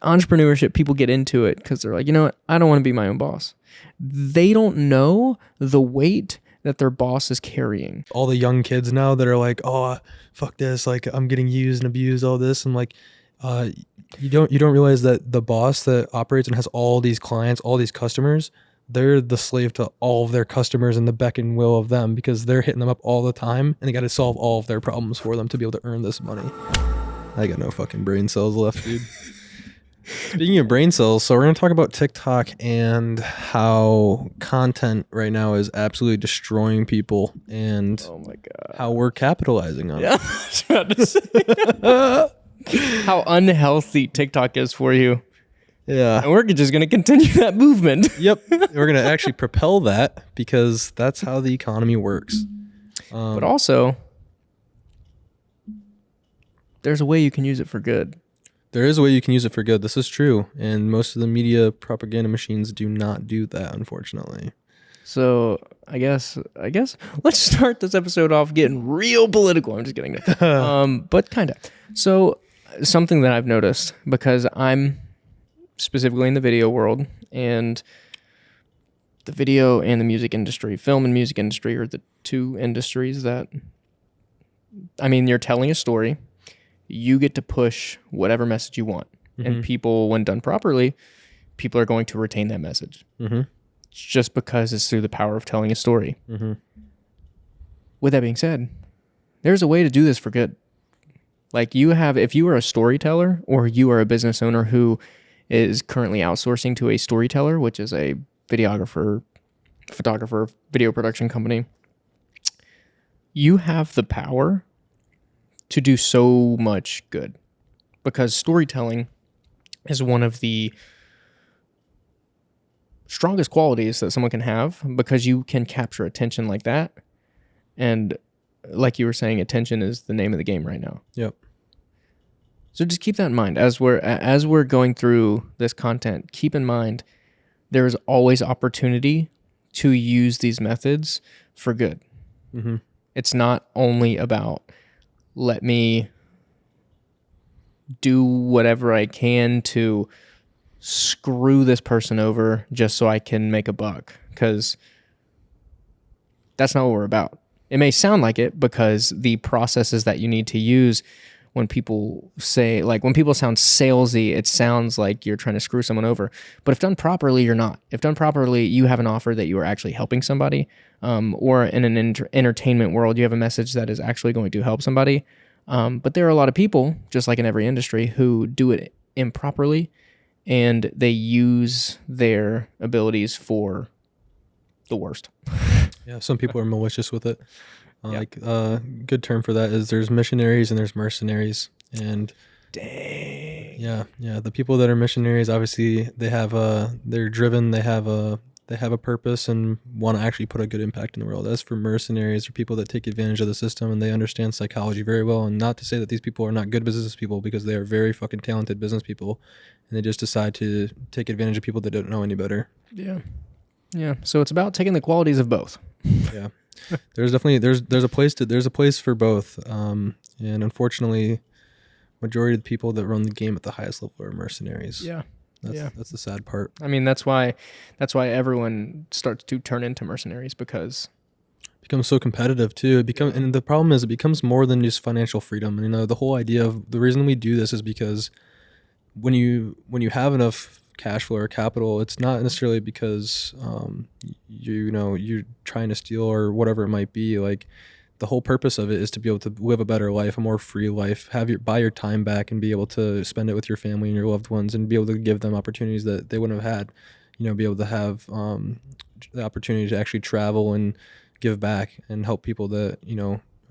entrepreneurship, people get into it because they're like, you know what? I don't want to be my own boss. They don't know the weight that their boss is carrying. All the young kids now that are like, oh, fuck this. Like, I'm getting used and abused, all this. I'm like, you don't realize that the boss that operates and has all these clients, all these customers, they're the slave to all of their customers and the beck and will of them, because they're hitting them up all the time and they got to solve all of their problems for them to be able to earn this money. I got no fucking brain cells left, dude. Speaking of brain cells, so we're going to talk about TikTok and how content right now is absolutely destroying people, and Oh my God. how we're capitalizing on Yeah, it. I was about to say. How unhealthy TikTok is for you. Yeah. And we're just going to continue that movement. Yep. We're going to actually propel that, because that's how the economy works. But also, there's a way you can use it for good. There is a way you can use it for good. This is true. And most of the media propaganda machines do not do that, unfortunately. So I guess let's start this episode off getting real political. I'm just kidding. But kind of. So something that I've noticed, because I'm specifically in the video world, and the video and the music industry, film and music industry are the two industries that, I mean, you're telling a story. You get to push whatever message you want. Mm-hmm. And people, when done properly, people are going to retain that message. Mm-hmm. Just because it's through the power of telling a story. Mm-hmm. With that being said, there's a way to do this for good. Like, if you are a storyteller, or you are a business owner who is currently outsourcing to a storyteller, which is a videographer, photographer, video production company, you have the power to do so much good, because storytelling is one of the strongest qualities that someone can have, because you can capture attention like that. And like you were saying, attention is the name of the game right now. Yep. So just keep that in mind as we're going through this content. Keep in mind there is always opportunity to use these methods for good. Mm-hmm. It's not only about, let me do whatever I can to screw this person over just so I can make a buck, because that's not what we're about. It may sound like it, because the processes that you need to use, when people say, like, when people sound salesy, it sounds like you're trying to screw someone over. But if done properly, you're not. If done properly, you have an offer that you are actually helping somebody, or in an entertainment world, you have a message that is actually going to help somebody. But there are a lot of people, just like in every industry, who do it improperly, and they use their abilities for the worst. Yeah, some people are malicious with it. Yeah. Good term for that is there's missionaries and there's mercenaries. And dang. Yeah. The people that are missionaries, obviously they're driven, they have a purpose and want to actually put a good impact in the world. As for mercenaries, they're people that take advantage of the system, and they understand psychology very well. And not to say that these people are not good business people, because they are very fucking talented business people, and they just decide to take advantage of people that don't know any better. Yeah. So it's about taking the qualities of both. Yeah. There's definitely there's a place for both. And unfortunately, majority of the people that run the game at the highest level are mercenaries. Yeah. That's the sad part. I mean, that's why everyone starts to turn into mercenaries, because it becomes so competitive too. And the problem is, it becomes more than just financial freedom. And, the whole idea of the reason we do this is because when you have enough cash flow or capital, it's not necessarily because you're trying to steal or whatever it might be. Like, the whole purpose of it is to be able to live a better life, a more free life, buy your time back, and be able to spend it with your family and your loved ones, and be able to give them opportunities that they wouldn't have had. Be able to have the opportunity to actually travel and give back and help people that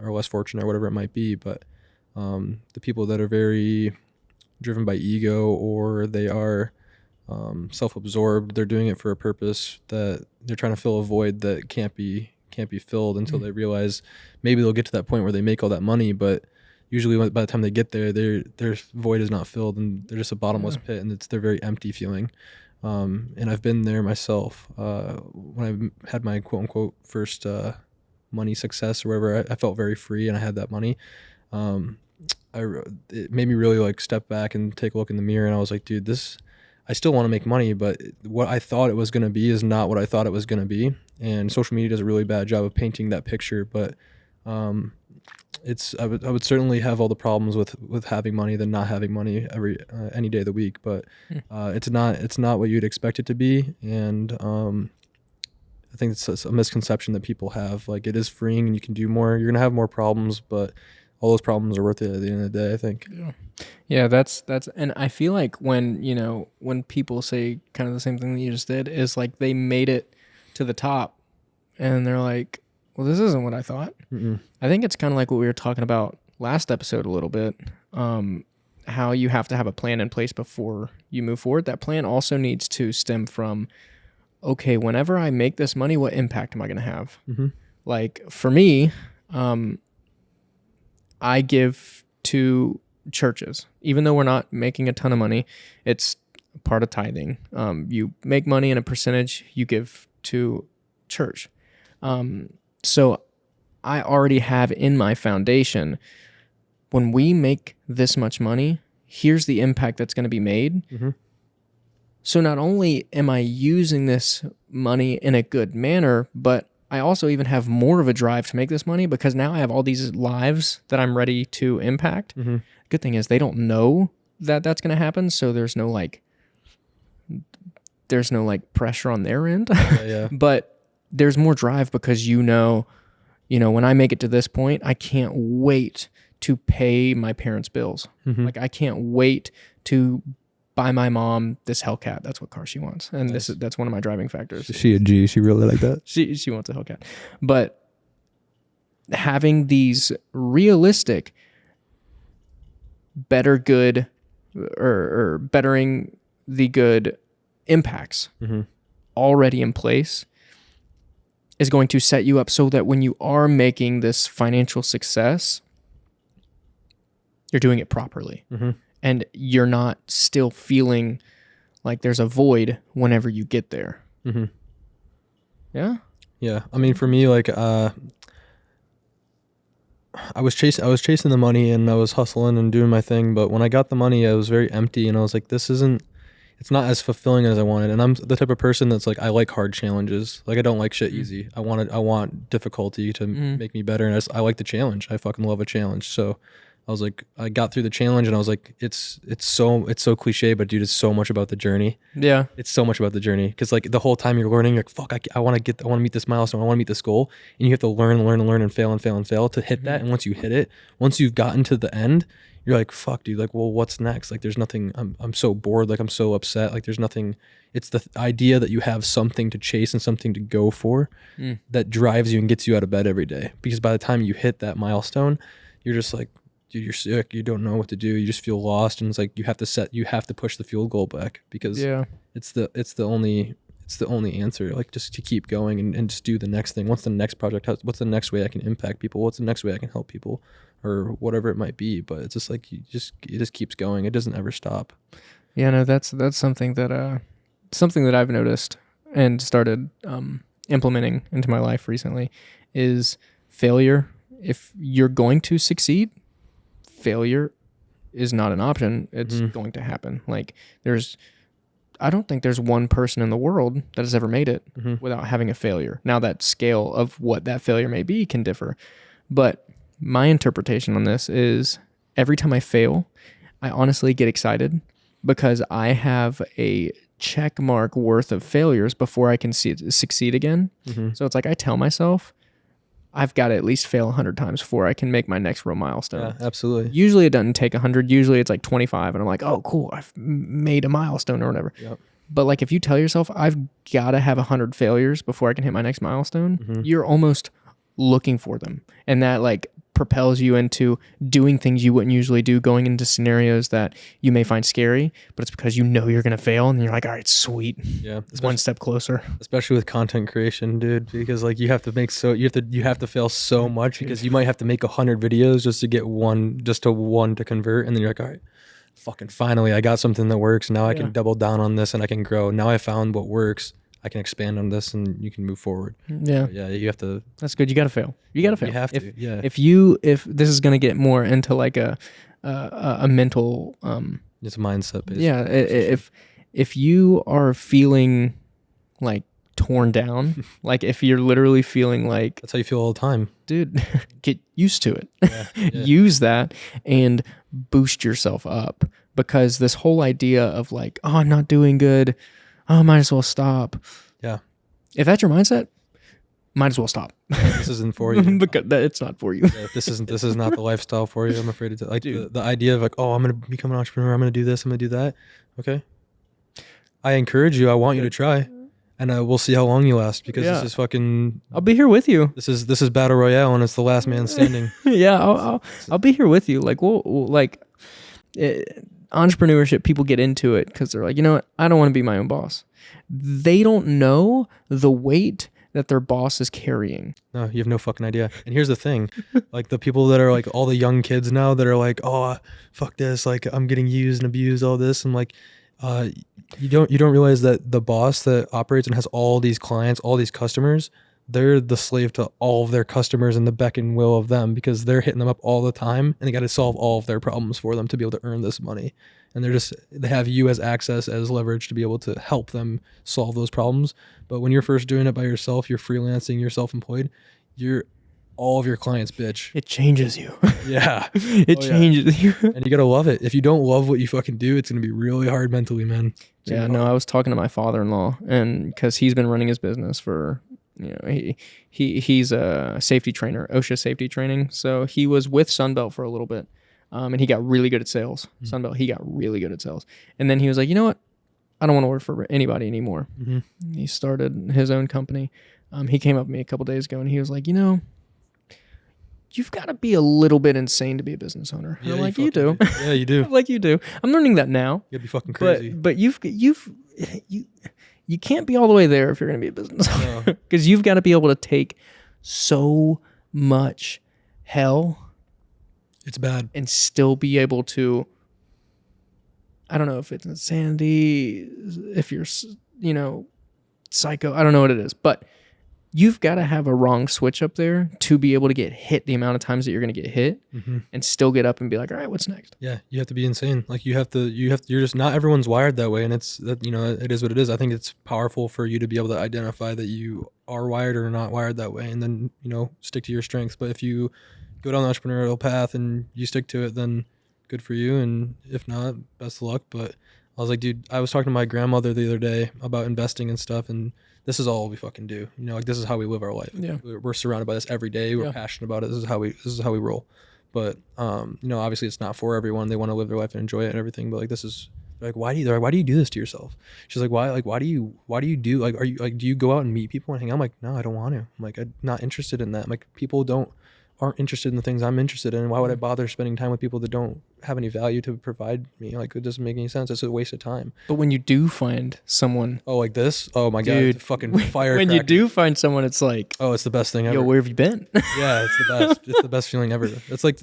are less fortunate or whatever it might be. But the people that are very driven by ego, or they are self-absorbed, they're doing it for a purpose that they're trying to fill a void that can't be filled until they realize maybe they'll get to that point where they make all that money, but usually by the time they get there, their void is not filled, and they're just a bottomless pit, and they're very empty feeling. And I've been there myself. When I had my quote unquote first money success or whatever, I felt very free, and I had that money. it made me really like step back and take a look in the mirror, and I was like, dude, I still want to make money, but what I thought it was going to be is not what I thought it was going to be. And social media does a really bad job of painting that picture, but I would certainly have all the problems with having money than not having money any day of the week, but it's not what you'd expect it to be. And I think it's a misconception that people have. Like, it is freeing and you can do more. You're gonna have more problems, but all those problems are worth it at the end of the day, I think. Yeah, that's and I feel like when people say kind of the same thing that you just did, is like they made it to the top and they're like, well, this isn't what I thought. Mm-mm. I think it's kind of like what we were talking about last episode a little bit, how you have to have a plan in place before you move forward. That plan also needs to stem from, okay, whenever I make this money, what impact am I going to have? Mm-hmm. Like for me, I give to churches, even though we're not making a ton of money. It's part of tithing. You make money and a percentage you give to church. So I already have in my foundation, when we make this much money, here's the impact that's going to be made. Mm-hmm. So not only am I using this money in a good manner, but I also even have more of a drive to make this money because now I have all these lives that I'm ready to impact. Mm-hmm. Good thing is they don't know that that's going to happen. So there's no pressure on their end, Yeah. but there's more drive because when I make it to this point, I can't wait to pay my parents' bills. Mm-hmm. Like I can't wait to buy my mom this Hellcat. That's what car she wants, and Nice. that's one of my driving factors. Is she a G? She really like that? She wants a Hellcat, but having these realistic, bettering the good impacts Mm-hmm. already in place is going to set you up so that when you are making this financial success, you're doing it properly. Mm-hmm. And you're not still feeling like there's a void whenever you get there. Mm-hmm. Yeah? Yeah. I mean, for me, like, I was chasing the money and I was hustling and doing my thing. But when I got the money, I was very empty and I was like, it's not as fulfilling as I wanted. And I'm the type of person that's like, I like hard challenges. Like, I don't like shit easy. I want difficulty to make me better. And I like the challenge. I fucking love a challenge. So I was like, I got through the challenge and I was like, it's so cliche, but dude, it's so much about the journey. Yeah. It's so much about the journey. Cause like the whole time you're learning, you're like, fuck, I want to meet this milestone. I want to meet this goal. And you have to learn and fail to hit that. And once you hit it, once you've gotten to the end, you're like, fuck, dude, like, well, what's next? Like, there's nothing, I'm so bored. Like, I'm so upset. Like, there's nothing. It's the idea that you have something to chase and something to go for that drives you and gets you out of bed every day. Because by the time you hit that milestone, you're just like, dude, you're sick. You don't know what to do. You just feel lost. And it's like, you have to push the field goal back because it's the only answer. Like, just to keep going and just do the next thing. What's the next project? What's the next way I can impact people? What's the next way I can help people? Or whatever it might be, but it's just like it just keeps going. It doesn't ever stop. Yeah, no, that's something that I've noticed and started implementing into my life recently is failure. If you're going to succeed, failure is not an option. It's going to happen. Like I don't think there's one person in the world that has ever made it without having a failure. Now that scale of what that failure may be can differ, but my interpretation on this is every time I fail, I honestly get excited because I have a check mark worth of failures before I can succeed again. So it's like I tell myself, I've got to at least fail 100 times before I can make my next real milestone. Yeah, absolutely. Usually it doesn't take 100. Usually it's like 25 and I'm like, oh, cool. I've made a milestone or whatever. Yep. But like if you tell yourself I've got to have 100 failures before I can hit my next milestone, you're almost looking for them. And that like propels you into doing things you wouldn't usually do, going into scenarios that you may find scary, but it's because you know you're going to fail and you're like, all right, sweet. Yeah. It's one step closer. Especially with content creation, dude, because like you have to fail so much because you might have to make 100 videos just to get one to convert. And then you're like, all right, fucking finally, I got something that works. Now I can double down on this and I can grow. Now I found what works. I can expand on this and you can move forward. Yeah. Yeah. You have to. That's good. You got to fail. You got to fail. You have to. If this is going to get more into like a a mental It's a mindset based. yeah. If you are feeling like torn down, like if you're literally feeling like, That's how you feel all the time. dude, get used to it. Yeah. Use that and boost yourself up, because this whole idea of like, oh, I'm not doing good, oh, I might as well stop. Yeah. If that's your mindset, might as well stop. This isn't for you. Because it's not for you. Yeah, this is not the lifestyle for you. I'm afraid to like the idea of like, oh, I'm gonna become an entrepreneur. I'm gonna do this. I'm gonna do that. Okay. I encourage you. I want you to try, and we'll see how long you last, because this is fucking. I'll be here with you. This is battle royale, and it's the last man standing. Yeah, I'll be here with you. Like entrepreneurship, people get into it because they're like, you know what? I don't want to be my own boss. They don't know the weight that their boss is carrying. No, you have no fucking idea. And here's the thing, like the people that are like all the young kids now that are like, oh, fuck this, like I'm getting used and abused, all this. I'm like, you don't realize that the boss that operates and has all these clients, all these customers, they're the slave to all of their customers and the beck and will of them, because they're hitting them up all the time and they got to solve all of their problems for them to be able to earn this money. And they have you as access, as leverage to be able to help them solve those problems. But when you're first doing it by yourself, you're freelancing, you're self-employed, you're all of your clients, bitch. It changes you. Yeah. It changes you. And you got to love it. If you don't love what you fucking do, it's going to be really hard mentally, man. Yeah, no, I was talking to my father-in-law, and because he's been running his business for, you know, he's a safety trainer, OSHA safety training. So he was with Sunbelt for a little bit, and he got really good at sales. Sunbelt, he got really good at sales. And then he was like, you know what? I don't want to work for anybody anymore. He started his own company. He came up to me a couple days ago, and he was like, you know, you've got to be a little bit insane to be a business owner. Yeah, I'm like, you do. Yeah, you do. Like you do. I'm learning that now. You'd be fucking crazy. But you can't be all the way there if you're going to be a business owner, because you've got to be able to take so much hell. It's bad. And still be able to, I don't know if it's insanity, if you're, you know, psycho, I don't know what it is, but you've got to have a wrong switch up there to be able to get hit the amount of times that you're going to get hit and still get up and be like, all right, what's next? Yeah, you have to be insane. Like you're just, not everyone's wired that way, and it's that, you know, it is what it is. I think it's powerful for you to be able to identify that you are wired or not wired that way, and then, you know, stick to your strengths. But if you go down the entrepreneurial path and you stick to it, then good for you. And if not, best of luck. But I was like, dude, I was talking to my grandmother the other day about investing and stuff, and this is all we fucking do. You know, like this is how we live our life. Yeah. We're surrounded by this every day. We're passionate about it. This is how we roll. But you know, obviously it's not for everyone. They want to live their life and enjoy it and everything. But like, this is like, why do you do this to yourself? She's like, why do you do, like, are you like, do you go out and meet people and hang out? I'm like, no, I don't want to. I'm like, I'm not interested in that. I'm like, people aren't interested in the things I'm interested in. Why would I bother spending time with people that don't have any value to provide me? Like, it doesn't make any sense. It's a waste of time. But when you do find someone, like this, oh my dude, God, fucking fire. When you do find someone, it's like, oh, it's the best thing ever. Yo, where have you been? Yeah, it's the best. It's the best feeling ever. It's like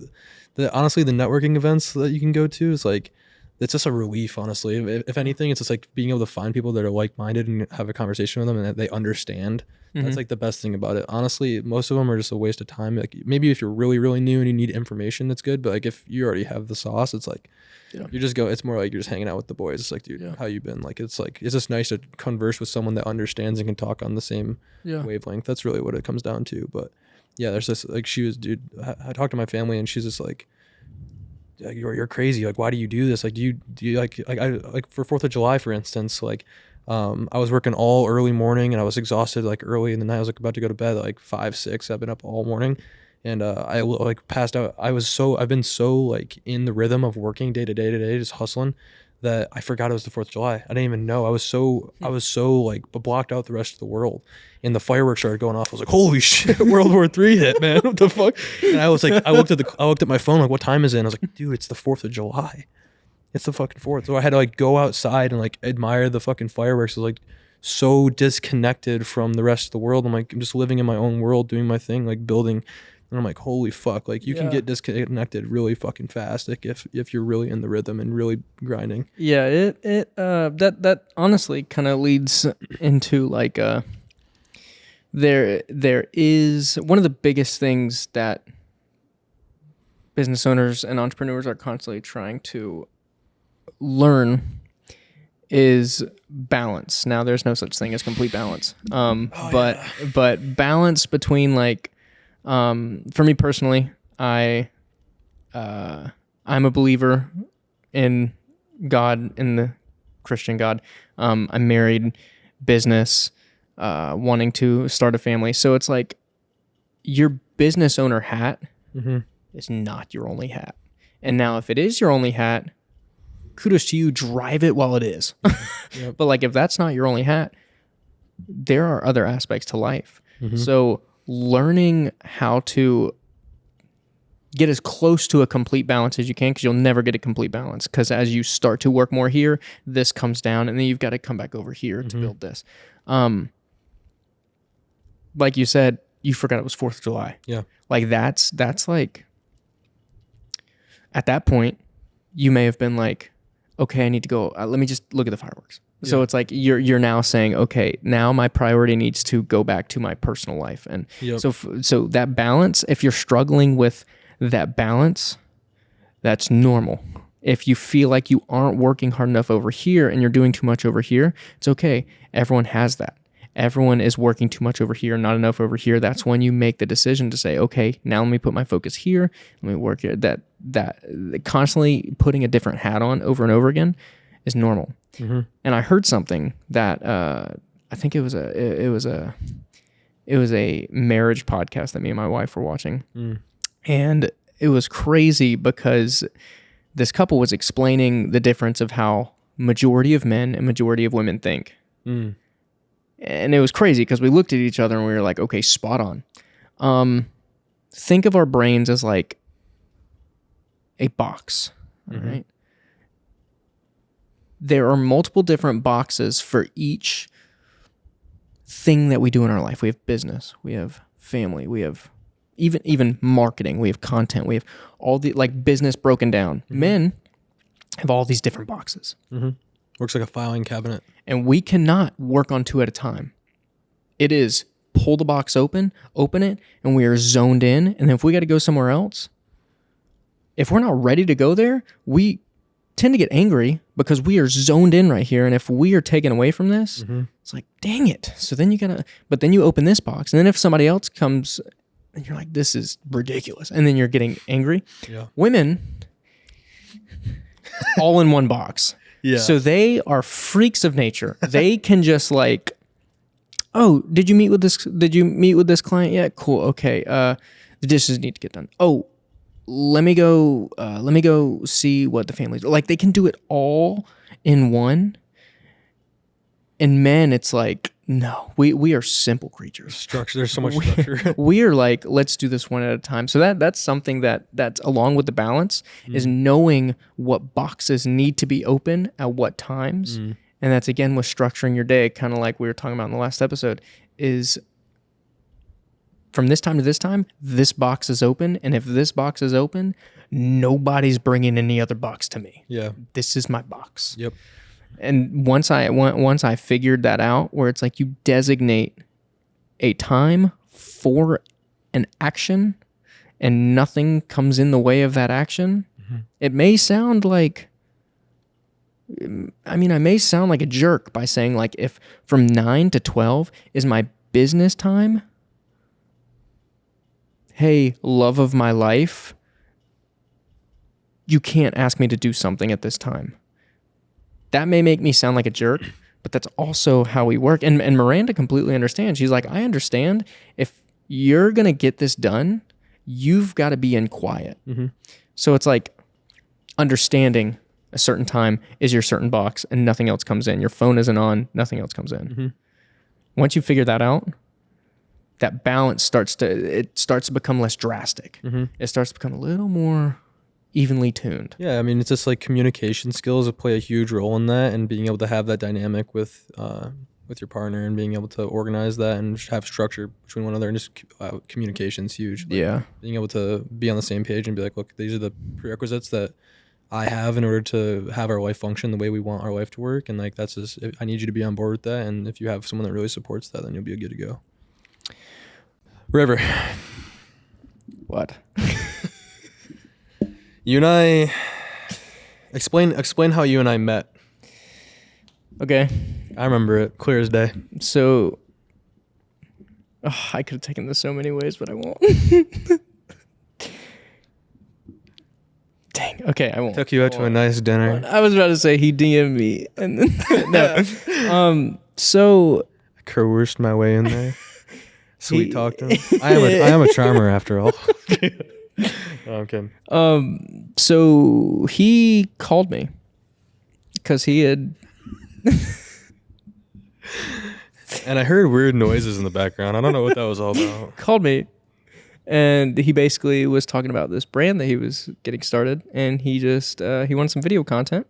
honestly, the networking events that you can go to is like, it's just a relief, honestly. If anything, it's just like being able to find people that are like-minded and have a conversation with them and that they understand. That's like the best thing about it. Honestly, most of them are just a waste of time. Like maybe if you're really, really new and you need information, that's good. But like if you already have the sauce, it's like it's more like you're just hanging out with the boys. It's like, dude, how you been? Like it's just nice to converse with someone that understands and can talk on the same wavelength. That's really what it comes down to. But yeah, there's this, like, I talked to my family and she's just like you're crazy. Like, why do you do this? Like, do you like for 4th of July, for instance, like, I was working all early morning and I was exhausted like early in the night. I was like about to go to bed at like 5, 6. I've been up all morning and I like passed out. I've been so like in the rhythm of working day to day, just hustling, that I forgot it was the 4th of July. I didn't even know. I was so like blocked out the rest of the world, and the fireworks started going off. I was like, holy shit, World War III hit, man. What the fuck? And I was like, I looked at my phone, like, what time is it? And I was like, dude, it's the 4th of July. It's the fucking 4th. So I had to like go outside and like admire the fucking fireworks. I was like so disconnected from the rest of the world. I'm like, I'm just living in my own world, doing my thing, like building. And I'm like, holy fuck, like you can get disconnected really fucking fast, like if you're really in the rhythm and really grinding. Yeah, that honestly kind of leads into like there is one of the biggest things that business owners and entrepreneurs are constantly trying to learn is balance. Now, there's no such thing as complete balance. But balance between like, for me personally, I'm a believer in God, in the Christian God. I'm married, business, wanting to start a family. So it's like your business owner hat is not your only hat. And now if it is your only hat, kudos to you, drive it while it is. Yep. But like if that's not your only hat, there are other aspects to life. So learning how to get as close to a complete balance as you can, because you'll never get a complete balance, because as you start to work more here, this comes down, and then you've got to come back over here to build this. Like you said, you forgot it was 4th of July. Yeah. Like that's like, at that point, you may have been like, okay, I need to go, let me just look at the fireworks. Yeah. So it's like you're now saying, okay, now my priority needs to go back to my personal life. And so that balance, if you're struggling with that balance, that's normal. If you feel like you aren't working hard enough over here and you're doing too much over here, it's okay. Everyone has that. Everyone is working too much over here, not enough over here. That's when you make the decision to say, okay, now let me put my focus here. Let me work here. That constantly putting a different hat on over and over again is normal. And I heard something that I think it was a marriage podcast that me and my wife were watching, and it was crazy because this couple was explaining the difference of how majority of men and majority of women think. And it was crazy because we looked at each other and we were like, okay, spot on. Think of our brains as like a box, all right? There are multiple different boxes for each thing that we do in our life. We have business, we have family, we have even marketing, we have content, we have all the like business broken down. Men have all these different boxes. Works like a filing cabinet. And we cannot work on 2 at a time. It is pull the box open it, and we are zoned in. And if we got to go somewhere else, if we're not ready to go there, we tend to get angry because we are zoned in right here. And if we are taken away from this, it's like, dang it. So then but then you open this box. And then if somebody else comes and you're like, this is ridiculous. And then you're getting angry. Yeah. Women, all in one box. Yeah. So they are freaks of nature. They can just like, oh, did you meet with this client yet? Cool. Okay. The dishes need to get done. Oh, let me go see what the family's like. They can do it all in one. And men, it's like, no, we are simple creatures. Structure. There's so much structure. We are like, let's do this one at a time. So that's something that's along with the balance is knowing what boxes need to be open at what times. And that's again with structuring your day, kind of like we were talking about in the last episode, is from this time to this time, this box is open. And if this box is open, nobody's bringing any other box to me. Yeah. This is my box. Yep. And once I figured that out, where it's like you designate a time for an action and nothing comes in the way of that action, it may sound like, I may sound like a jerk by saying like, if from 9 to 12 is my business time, hey, love of my life, you can't ask me to do something at this time. That may make me sound like a jerk, but that's also how we work. And Miranda completely understands. She's like, I understand. If you're going to get this done, you've got to be in quiet. So it's like understanding a certain time is your certain box and nothing else comes in. Your phone isn't on, nothing else comes in. Once you figure that out, that balance starts to become less drastic. It starts to become a little more evenly tuned. Yeah, it's just like communication skills that play a huge role in that, and being able to have that dynamic with your partner and being able to organize that and have structure between one another, and just communication's huge. Like, being able to be on the same page and be like, look, these are the prerequisites that I have in order to have our life function the way we want our life to work, and like that's just, I need you to be on board with that, and if you have someone that really supports that, then you'll be good to go. River. What? You and I explain how you and I met. Okay. I remember it clear as day. So I could have taken this so many ways, but I won't. Dang. Okay, I won't. Took you out to a nice dinner. I was about to say he DM'd me, and then no. So Coerced my way in there. Sweet talked him. I am a charmer after all. No, I'm kidding. So he called me because he had. And I heard weird noises in the background. I don't know what that was all about. Called me, and he basically was talking about this brand that he was getting started, and he just he wanted some video content.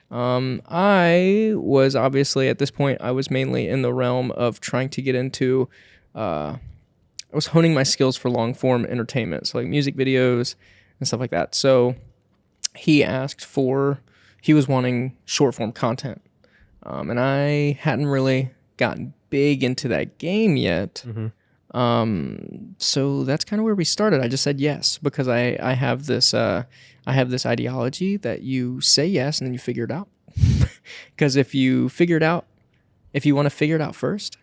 I was obviously at this point I was mainly in the realm of trying to get into I was honing my skills for long form entertainment, so like music videos and stuff like that. So he was wanting short form content, and I hadn't really gotten big into that game yet. So that's kind of where we started. I just said yes because I have this ideology that you say yes and then you figure it out. Because if you want to figure it out first,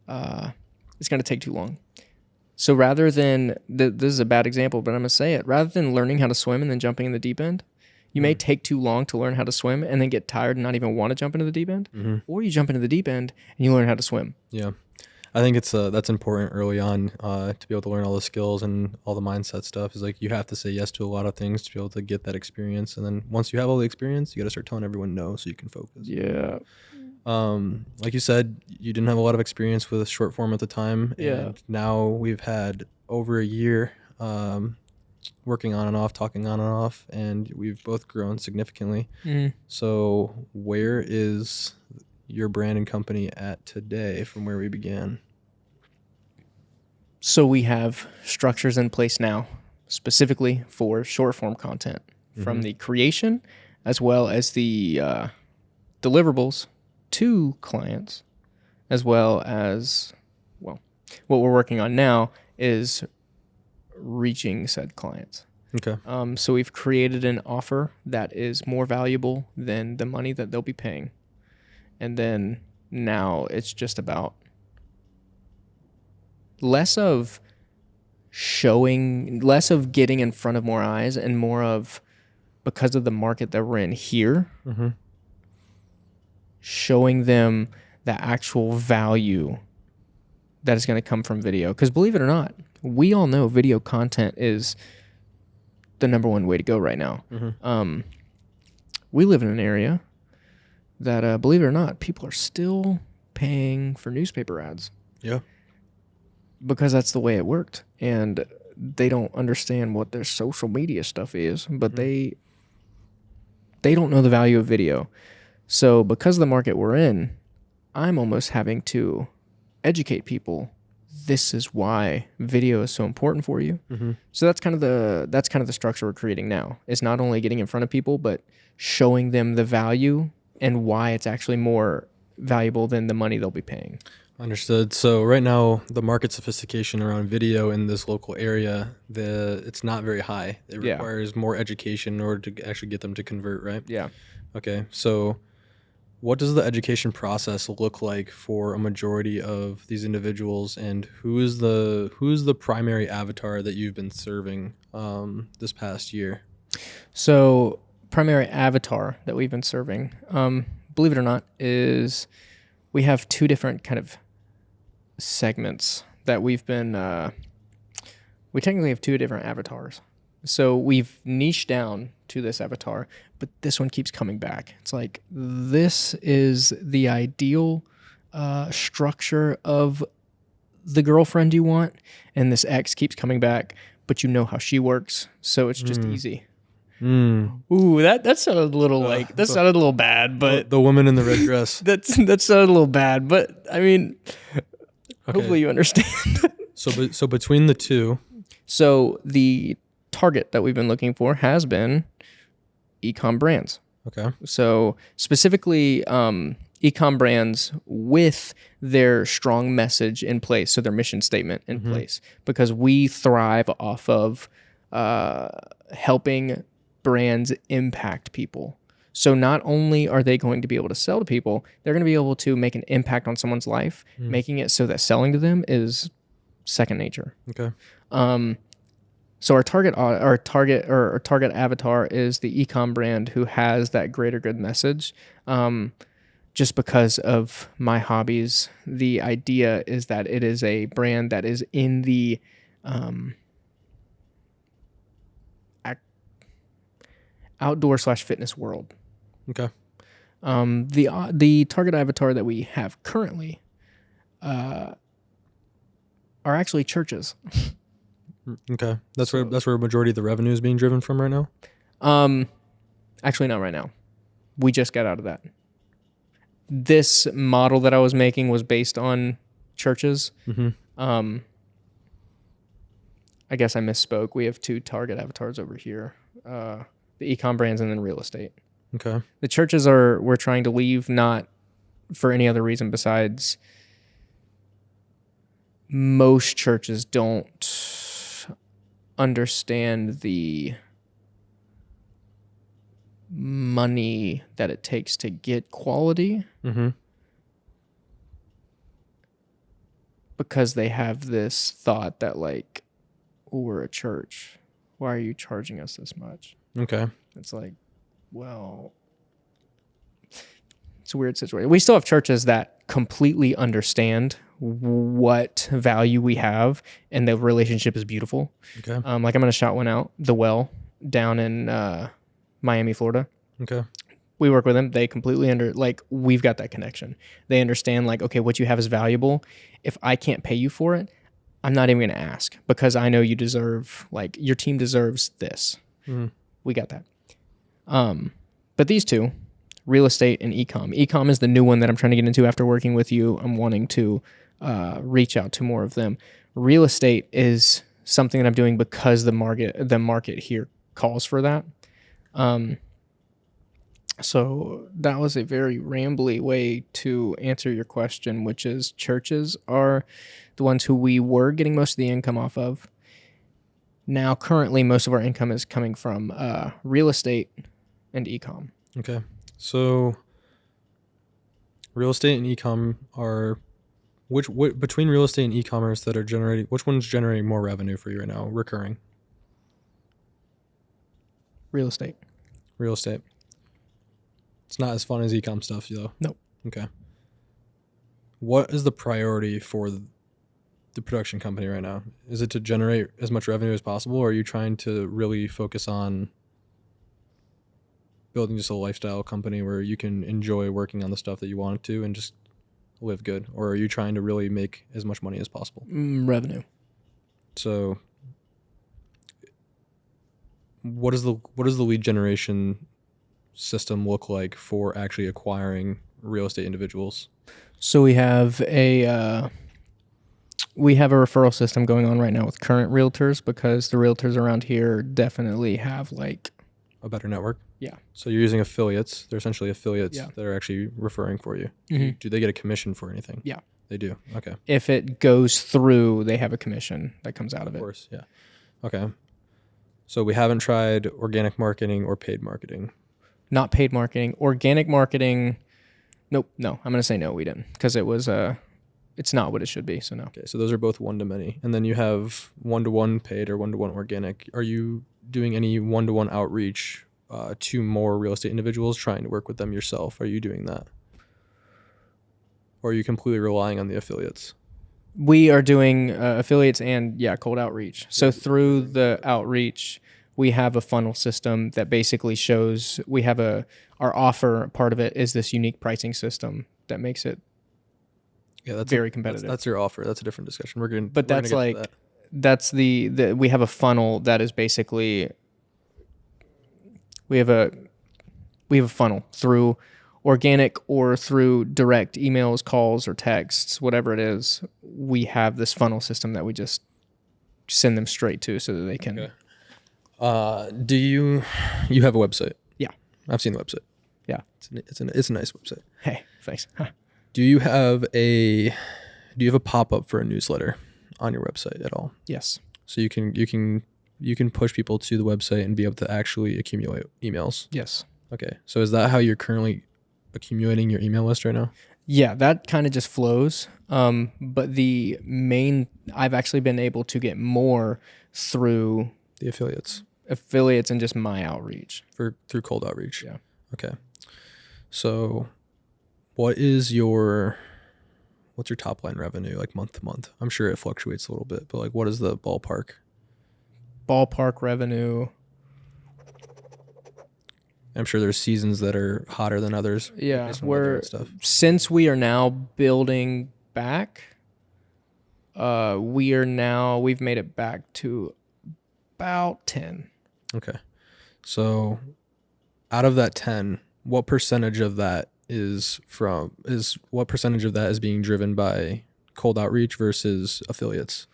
it's going to take too long. So rather than this is a bad example, but I'm going to say it. Rather than learning how to swim and then jumping in the deep end, you may take too long to learn how to swim and then get tired and not even want to jump into the deep end, or you jump into the deep end and you learn how to swim. Yeah. I think that's important early on to be able to learn all the skills and all the mindset stuff. Is like you have to say yes to a lot of things to be able to get that experience. And then once you have all the experience, you got to start telling everyone no so you can focus. Yeah. Like you said, you didn't have a lot of experience with short form at the time. Yeah. And now we've had over a year working on and off, talking on and off, and we've both grown significantly. So where is your brand and company at today from where we began? So we have structures in place now, specifically for short form content, from the creation as well as the deliverables to clients, as well as, well, what we're working on now is reaching said clients. Okay. So we've created an offer that is more valuable than the money that they'll be paying. And then now it's just about less of getting in front of more eyes and more of, because of the market that we're in here, showing them the actual value that is going to come from video. Because believe it or not, we all know video content is the number one way to go right now. We live in an area that, believe it or not, people are still paying for newspaper ads. Yeah. Because that's the way it worked. And they don't understand what their social media stuff is, but they don't know the value of video. So because of the market we're in, I'm almost having to educate people. This is why video is so important for you. So that's kind of the structure we're creating now. It's not only getting in front of people, but showing them the value and why it's actually more valuable than the money they'll be paying. Understood. So right now, the market sophistication around video in this local area, it's not very high. It requires more education in order to actually get them to convert, right? Yeah. Okay. So what does the education process look like for a majority of these individuals, and who's the primary avatar that you've been serving this past year? So primary avatar that we've been serving, believe it or not, is we have two different kind of segments that we've been, we technically have two different avatars. So we've niched down to this avatar, but this one keeps coming back. It's like, this is the ideal structure of the girlfriend you want, and this ex keeps coming back, but you know how she works, so it's just easy. Ooh, that sounded a little sounded a little bad, but the woman in the red dress. that sounded a little bad, but I mean, hopefully you understand. So between the two, so the target that we've been looking for has been e-com brands. Okay. So specifically, e-com brands with their strong message in place, so their mission statement in place, because we thrive off of helping brands impact people. So not only are they going to be able to sell to people, they're going to be able to make an impact on someone's life, making it so that selling to them is second nature. Okay. So our target avatar is the e-com brand who has that greater good message. Just because of my hobbies, the idea is that it is a brand that is in the outdoor/fitness world. Okay. The target avatar that we have currently are actually churches. Okay. That's where a majority of the revenue is being driven from right now? Actually not right now. We just got out of that. This model that I was making was based on churches. I guess I misspoke. We have 2 target avatars over here. The e-com brands and then real estate. Okay. The churches we're trying to leave, not for any other reason besides most churches don't understand the money that it takes to get quality. Because they have this thought that like, oh, we're a church. Why are you charging us this much? Okay. It's like, well, it's a weird situation. We still have churches that completely understand what value we have, and the relationship is beautiful. Okay. Like I'm going to shout one out, The Well, down in Miami, Florida. Okay. We work with them. They completely we've got that connection. They understand like, okay, what you have is valuable. If I can't pay you for it, I'm not even going to ask because I know you deserve, like your team deserves this. We got that. But these 2, real estate and e-com. E-com is the new one that I'm trying to get into after working with you. I'm wanting to reach out to more of them. Real estate is something that I'm doing because the market here calls for that. So that was a very rambly way to answer your question, which is churches are the ones who we were getting most of the income off of. Now, currently, most of our income is coming from real estate and e-com. Okay. So real estate and e-com are which between real estate and e-commerce that are generating, which one's generating more revenue for you right now, recurring? Real estate. Real estate. It's not as fun as e-com stuff, though. Nope. Okay. What is the priority for the production company right now? Is it to generate as much revenue as possible, or are you trying to really focus on building just a lifestyle company where you can enjoy working on the stuff that you want to and just live good? Or are you trying to really make as much money as possible? Revenue. So what does the lead generation system look like for actually acquiring real estate individuals? So we have a referral system going on right now with current realtors because the realtors around here definitely have like a better network. Yeah. So you're using affiliates. They're essentially affiliates Yeah. that are actually referring for you. Mm-hmm. Do they get a commission for anything? Yeah. They do. Okay. If it goes through, they have a commission that comes out of it. Of course. Yeah. Okay. So we haven't tried organic marketing or paid marketing. Not paid marketing. Organic marketing. Nope. No, I'm going to say no, we didn't because it was it's not what it should be. So no. Okay. So those are both one-to-many. And then you have one-to-one paid or one-to-one organic. Are you doing any one-to-one outreach to more real estate individuals, trying to work with them yourself? Are you doing that? Or are you completely relying on the affiliates? We are doing affiliates and cold outreach. So through the outreach, we have a funnel system that basically shows we have our offer. Part of it is this unique pricing system that makes it that's very competitive. That's your offer. That's a different discussion. That's the we have a funnel that is basically we have a funnel through organic or through direct emails, calls, or texts, whatever it is. We have this funnel system that we just send them straight to so that they can. Okay. Do you have a website? Yeah, I've seen the website. Yeah, it's a nice website. Hey, thanks. Huh. Do you have a pop-up for a newsletter on your website at all? Yes. So you can you can push people to the website and be able to actually accumulate emails. Yes. Okay. So is that how you're currently accumulating your email list right now? Yeah, that kind of just flows. But I've actually been able to get more through The affiliates and just my outreach. through cold outreach. Yeah. Okay. So what's your top line revenue like month to month? I'm sure it fluctuates a little bit, but like what is the ballpark? Ballpark revenue. I'm sure there's seasons that are hotter than others. Yeah, based on weather and stuff. Since we are now building back, we've made it back to about 10. Okay. So out of that 10, what percentage of that is being driven by cold outreach versus affiliates?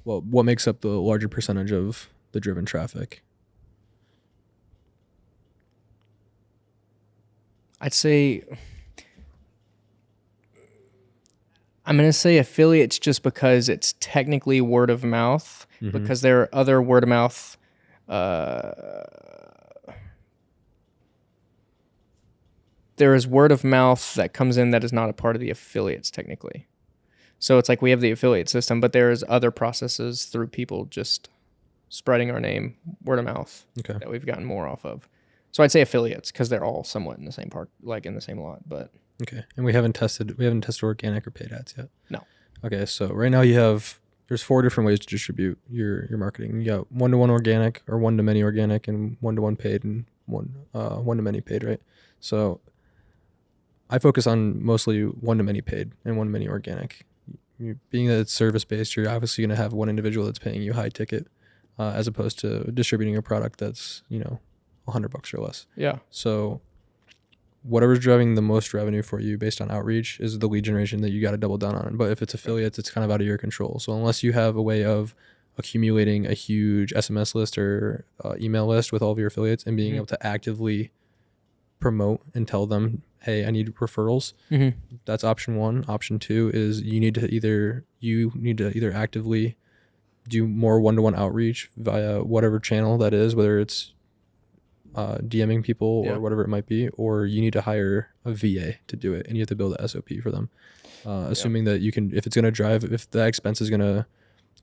Well, what makes up the larger percentage of the driven traffic? I'd say I'm going to say affiliates just because it's technically word of mouth, because there are other word of mouth there is word of mouth that comes in that is not a part of the affiliates technically. So it's like we have the affiliate system, but there's other processes through people just spreading our name, word of mouth, that we've gotten more off of. So I'd say affiliates because they're all somewhat in the same part, like in the same lot. But okay, and we haven't tested organic or paid ads yet. No. Okay, so right now there's 4 different ways to distribute your marketing. You got 1-to-1 organic or 1-to-many organic and 1-to-1 paid and 1-to-many paid, right? So I focus on mostly 1-to-many paid and 1-to-many organic. Being that it's service based, you're obviously going to have one individual that's paying you high ticket, as opposed to distributing a product that's $100 or less. Yeah. So whatever's driving the most revenue for you based on outreach is the lead generation that you got to double down on. But if it's affiliates, it's kind of out of your control. So unless you have a way of accumulating a huge SMS list or email list with all of your affiliates and being able to actively promote and tell them, hey, I need referrals. That's option 1. Option 2 is you need to either actively do more 1-to-1 outreach via whatever channel that is, whether it's DMing people or whatever it might be, or you need to hire a VA to do it, and you have to build a SOP for them. Assuming that you can, if the expense is going to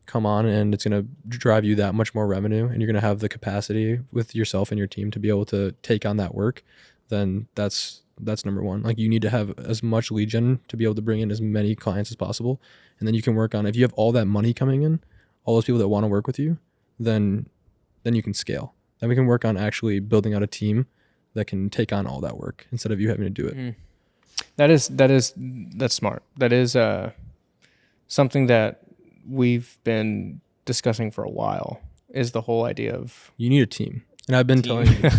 come on and it's going to drive you that much more revenue, and you're going to have the capacity with yourself and your team to be able to take on that work, then that's number 1. Like you need to have as much lead gen to be able to bring in as many clients as possible. And then you can work on, if you have all that money coming in, all those people that want to work with you, then you can scale. Then we can work on actually building out a team that can take on all that work instead of you having to do it. That's smart. That is something that we've been discussing for a while, is the whole idea of you need a team. And I've been telling you,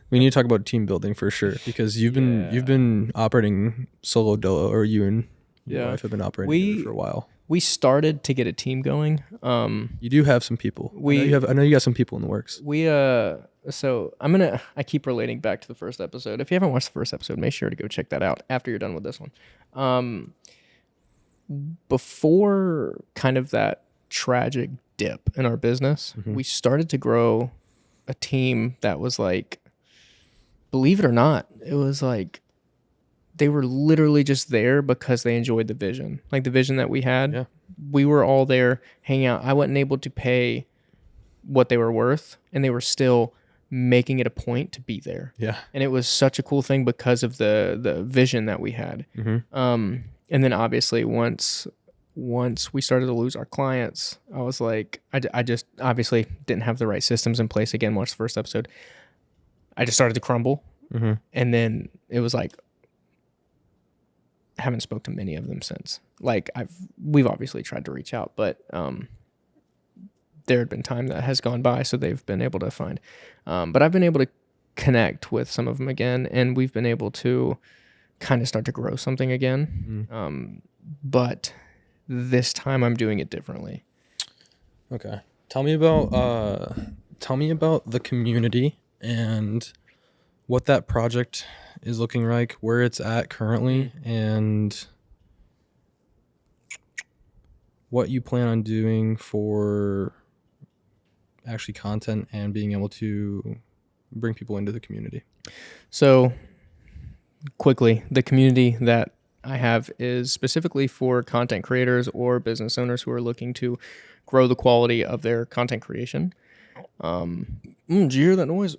we need to talk about team building for sure, because you've been operating solo dolo, or you and your wife have been operating together for a while. We started to get a team going. You do have some people. I know you got some people in the works. So I keep relating back to the first episode. If you haven't watched the first episode, make sure to go check that out after you're done with this one. Before kind of that tragic dip in our business, we started to grow a team that was like, believe it or not, it was like they were literally just there because they enjoyed the vision. Like the vision that we had. Yeah. We were all there hanging out. I wasn't able to pay what they were worth, and they were still making it a point to be there. Yeah. And it was such a cool thing because of the vision that we had. And then obviously once we started to lose our clients, I was like, I just obviously didn't have the right systems in place. Again, watch the first episode. I just started to crumble. And then it was like, haven't spoke to many of them since. Like we've obviously tried to reach out, but there had been time that has gone by, so they've been able to find. But I've been able to connect with some of them again, and we've been able to kind of start to grow something again. But this time I'm doing it differently. Okay. Tell me about the community and what that project is looking like, where it's at currently, and what you plan on doing for actually content and being able to bring people into the community? So quickly, the community that I have is specifically for content creators or business owners who are looking to grow the quality of their content creation. Did you hear that noise?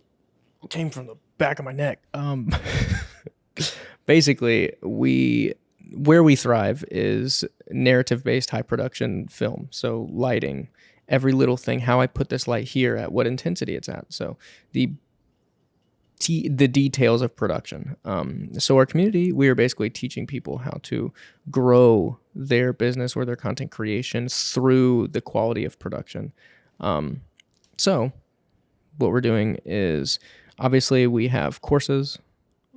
It came from the back of my neck. Basically, where we thrive is narrative-based high production film. So lighting, every little thing, how I put this light here, at what intensity it's at. So the details of production. So our community, we are basically teaching people how to grow their business or their content creation through the quality of production. So what we're doing is, obviously we have courses,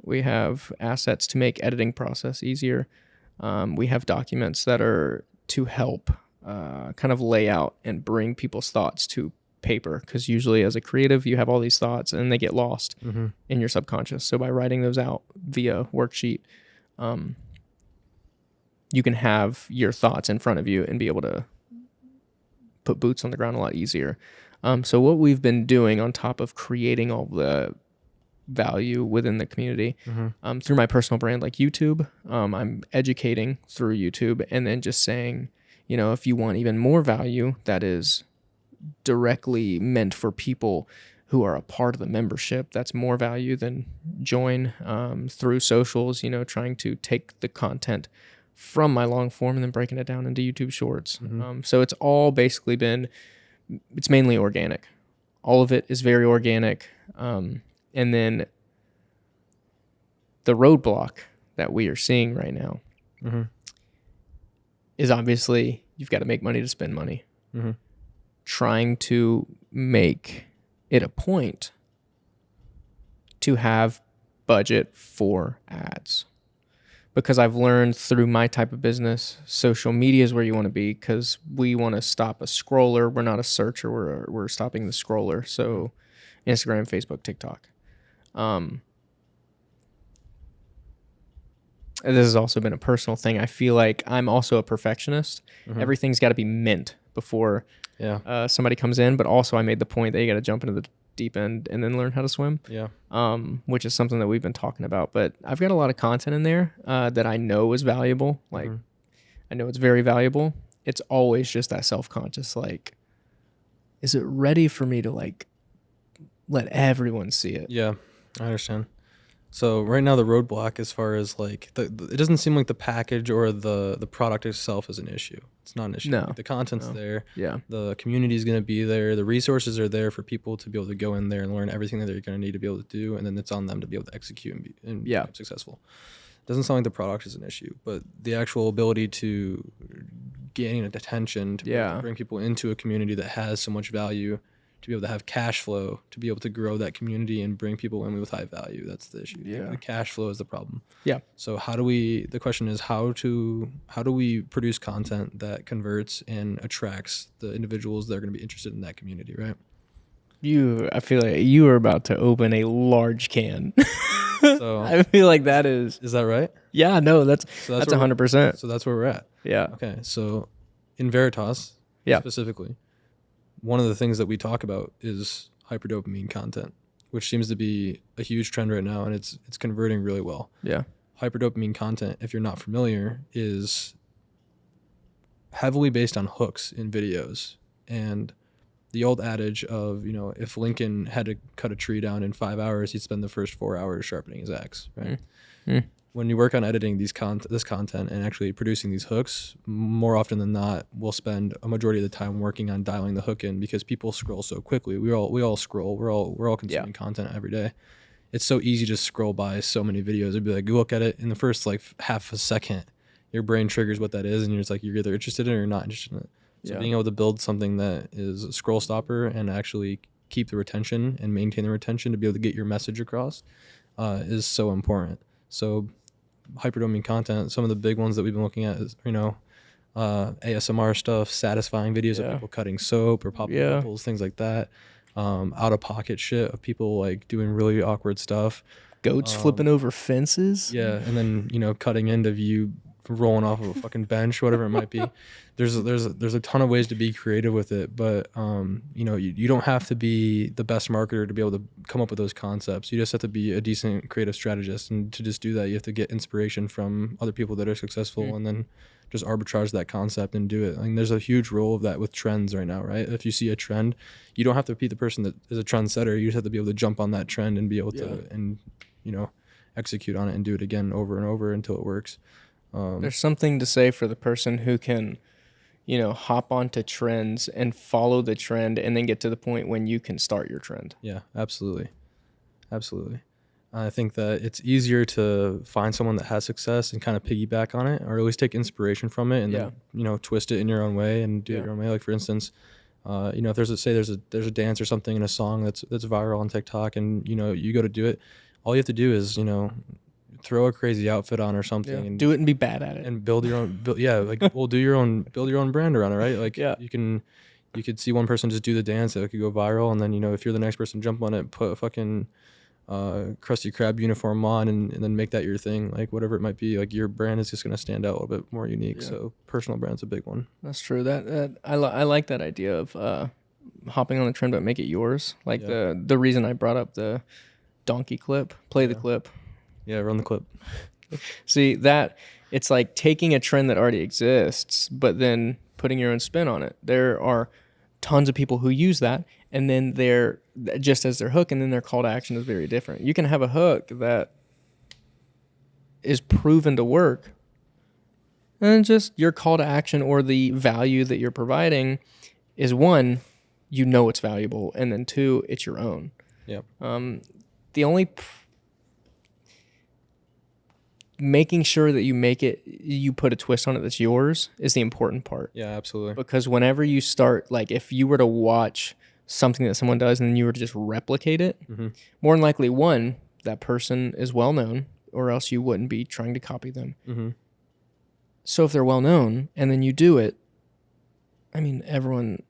we have assets to make editing process easier. We have documents that are to help kind of lay out and bring people's thoughts to paper, because usually as a creative you have all these thoughts and they get lost in your subconscious. So by writing those out via worksheet, you can have your thoughts in front of you and be able to put boots on the ground a lot easier. So what we've been doing on top of creating all the value within the community, through my personal brand like YouTube, I'm educating through YouTube, and then just saying, if you want even more value that is directly meant for people who are a part of the membership, that's more value, than join through socials, trying to take the content from my long form and then breaking it down into YouTube shorts. So it's all basically it's mainly organic. All of it is very organic. And then the roadblock that we are seeing right now is obviously you've got to make money to spend money. Trying to make it a point to have budget for ads. Because I've learned through my type of business, social media is where you want to be, because we want to stop a scroller. We're not a searcher. We're stopping the scroller. So Instagram, Facebook, TikTok. This has also been a personal thing. I feel like I'm also a perfectionist. Everything's got to be mint before somebody comes in, but also I made the point that you got to jump into the deep end and then learn how to swim. Which is something that we've been talking about. But I've got a lot of content in there that I know is valuable. Like, I know it's very valuable. It's always just that self-conscious, like, is it ready for me to like let everyone see it? Yeah, I understand. So right now the roadblock, as far as like it doesn't seem like the package or the product itself is an issue. It's not an issue. No. Like, the content's there. Yeah. The community is going to be there. The resources are there for people to be able to go in there and learn everything that they're going to need to be able to do, and then it's on them to be able to execute and become successful. Doesn't sound like the product is an issue, but the actual ability to gain attention, to be able to bring people into a community that has so much value, to be able to have cash flow, to be able to grow that community and bring people in with high value. That's the issue. The cash flow is the problem. So the question is how do we produce content that converts and attracts the individuals that are going to be interested in that community, right? I feel like you are about to open a large can. So I feel like that is that right? Yeah, no, that's 100%. So that's where we're at. Yeah. Okay. So in VERITAS specifically, one of the things that we talk about is hyperdopamine content, which seems to be a huge trend right now, and it's converting really well. Yeah. Hyperdopamine content, if you're not familiar, is heavily based on hooks in videos. And the old adage of, if Lincoln had to cut a tree down in 5 hours, he'd spend the first 4 hours sharpening his axe, right? When you work on editing this content and actually producing these hooks, more often than not, we'll spend a majority of the time working on dialing the hook in, because people scroll so quickly. We all scroll. We're all consuming content every day. It's so easy to scroll by so many videos. It'd be like, you look at it in the first like half a second, your brain triggers what that is, and you're just like, you're either interested in it or not interested in it. So being able to build something that is a scroll stopper and actually keep the retention and maintain the retention to be able to get your message across is so important. So hyperdopamine content, some of the big ones that we've been looking at is, ASMR stuff, satisfying videos of people cutting soap or popping bubbles, things like that. Out of pocket shit of people like doing really awkward stuff. Goats flipping over fences. Yeah, and then cutting into view rolling off of a fucking bench, whatever it might be. There's a ton of ways to be creative with it, but you know, you don't have to be the best marketer to be able to come up with those concepts. You just have to be a decent creative strategist, and to just do that, you have to get inspiration from other people that are successful, and then just arbitrage that concept and do it. I mean, there's a huge role of that with trends right now, right? If you see a trend, you don't have to be the person that is a trendsetter. You just have to be able to jump on that trend and be able to, and you know, execute on it and do it again over and over until it works. There's something to say for the person who can, you know, hop onto trends and follow the trend and then get to the point when you can start your trend. Yeah, absolutely. Absolutely. I think that it's easier to find someone that has success and kind of piggyback on it, or at least take inspiration from it and then, you know, twist it in your own way and do it your own way. Like, for instance, you know, if there's a dance or something in a song that's viral on TikTok, and, you know, you go to do it, all you have to do is, you know, throw a crazy outfit on or something, and do it and be bad at it, and build your own. Build your own brand around it, right? Like, you could see one person just do the dance, it could go viral, and then, you know, if you're the next person, jump on it, put a fucking Krusty Krab uniform on, and then make that your thing, like whatever it might be. Like, your brand is just going to stand out a little bit more unique. So personal brand's a big one. That's true. That I like that idea of hopping on the trend but make it yours. Like the reason I brought up the donkey clip, play the clip. Yeah, run the clip. See, that it's like taking a trend that already exists but then putting your own spin on it. There are tons of people who use that, and then they're just as their hook, and then their call to action is very different. You can have a hook that is proven to work, and just your call to action or the value that you're providing is, one, you know it's valuable, and then two, it's your own. Yep. The only making sure that you put a twist on it that's yours is the important part. Yeah, absolutely. Because whenever you start, like, if you were to watch something that someone does and then you were to just replicate it, more than likely, one, that person is well known, or else you wouldn't be trying to copy them. So if they're well known and then you do it, I mean, everyone's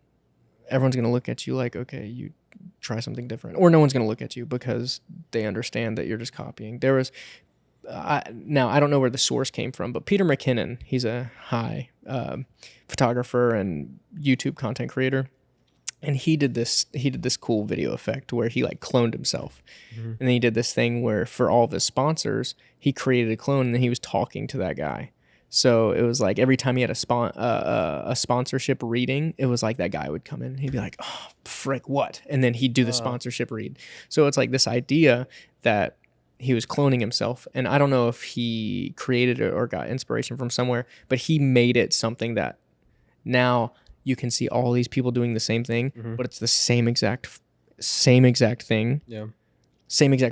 going to look at you like, okay, you try something different. Or no one's going to look at you because they understand that you're just copying. There was, now I don't know where the source came from, but Peter McKinnon, he's a high photographer and YouTube content creator. And he did this cool video effect where he like cloned himself. And then he did this thing where for all of his sponsors, he created a clone and then he was talking to that guy. So it was like every time he had a sponsorship reading, it was like that guy would come in and he'd be like, oh, frick, what? And then he'd do the sponsorship read. So it's like this idea that he was cloning himself. And I don't know if he created it or got inspiration from somewhere, but he made it something that now you can see all these people doing the same thing, but it's the same exact thing. Yeah. Same exact